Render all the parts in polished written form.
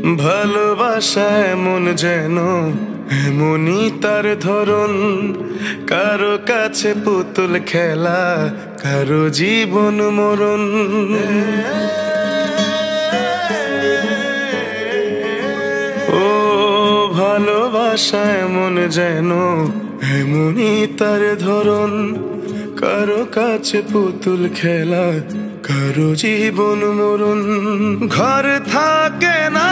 ভালোবাসা এমন যেন এমনই তার ধরন, কারো কাছে পুতুল খেলা, কারো জীবন মরণ। ও ভালোবাসা এমন যেন এমনই তার ধরন, কারো কাছে পুতুল খেলা, কারো জীবন মরণ। ঘর থাকে না,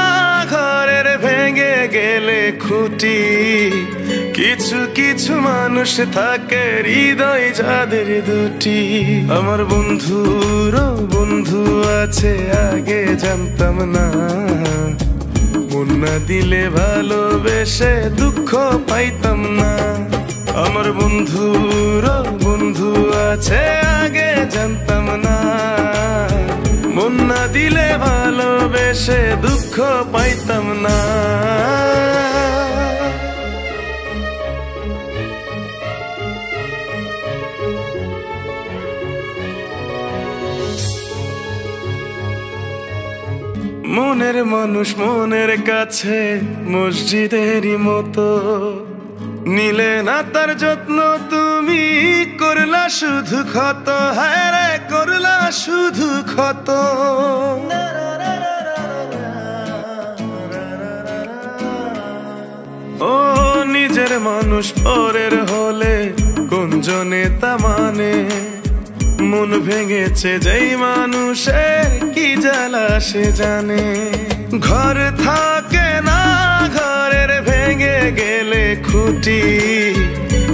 ঘরের ভেঙে গেলে খুঁটি, কিছু কিছু মানুষ থাকে হৃদয় যাদের দুটি। আমার বন্ধুর বন্ধু আছে আগে জানতাম না, মন না দিলে ভালোবেসে দুঃখ পাইতাম না। আমার বন্ধুর বন্ধু আছে আগে জানতাম না, মন না দিলে ভালোবেসে দুঃখ পাইতাম না। মনের মানুষ মনের কাছে মসজিদেরই মতো, নিলে না তার যত্ন তুমি, করলা শুধু ক্ষত, হায় রে করলা শুধু ক্ষত। ও নিজের মানুষ পরের হলে কোন জনে তা মানে, মন ভেঙেছে যেই মানুষের কি জ্বালা সে জানে। ঘর থাকে না, ঘরের ভেঙে গেলে খুঁটি,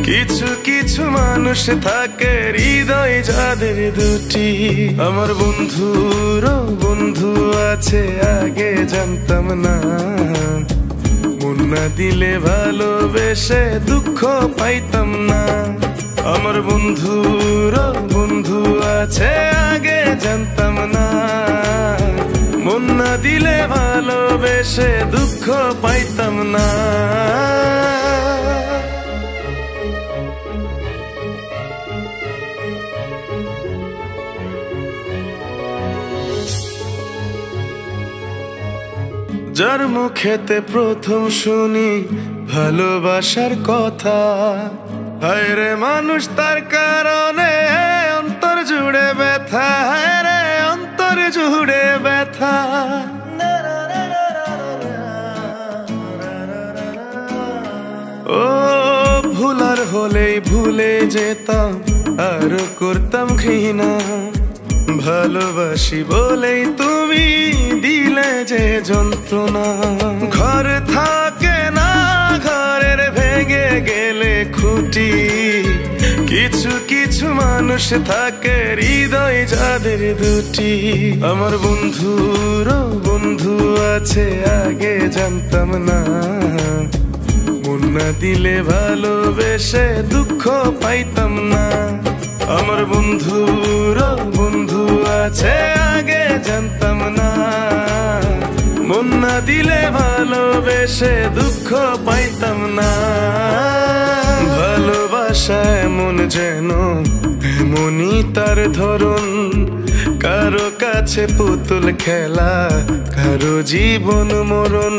কিছু কিছু মানুষ থাকে হৃদয় যাদের দুটি। আমার বন্ধুর বন্ধু আছে আগে জানতাম না, মন না দিলে ভালোবেসে দুঃখ পাইতাম না। আমার বন্ধুর বন্ধু আছে আগে জানতাম না, মন না দিলে ভালোবেসে দুঃখ পাইতাম না। যার মুখেতে প্রথম শুনি ভালোবাসার কথা, হায় রে মানুষ তার কারণে অন্তর জুড়ে ব্যথা, হায় রে অন্তর জুড়ে ব্যথা। ও ভুলার হলেই ভুলে যেতাম, আর করতাম ঘৃণা, ভালোবাসি বলেই তুমি দিলে যে যন্ত্রণা। ঘর থাকে না, ঘরের ভেঙে গেলে খুঁটি, কিছু কিছু মানুষ থাকে হৃদয় যাদের দুটি। আমার বন্ধুর বন্ধু আছে আগে জানতাম না, মন না দিলে ভালোবেসে দুঃখ পাইতাম না। আমার বন্ধুর বন্ধু আছে আগে জানতাম না, মন না দিলে ভালোবেসে দুঃখ পাইতাম না। ভালোবাসা এমন যেন এমনই তার ধরন, কারো কাছে পুতুল খেলা, কারো জীবন মরণ।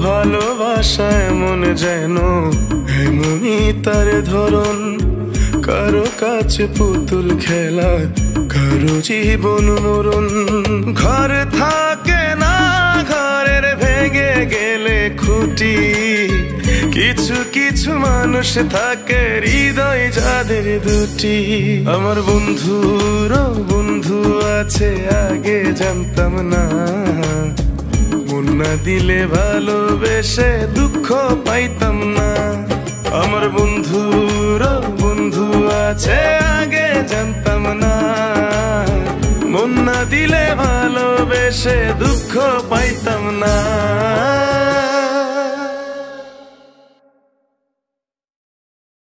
ভালোবাসা এমন যেন এমনই তার ধরন, কারো কাছে পুতুল খেলা, কারো জীবন মরণ। ঘর থাকে না, ঘরের ভেঙে গেলে খুঁটি, কিছু কিছু মানুষ থাকে হৃদয় যাদের দুটি। আমার বন্ধুর বন্ধু আছে আগে জানতাম না, মন না দিলে ভালোবেসে দুঃখ পাইতাম না। আমার বন্ধুর বন্ধু আছে আগে জানতাম না, মন না দিলে ভালোবেসে দুঃখ পাইতাম না।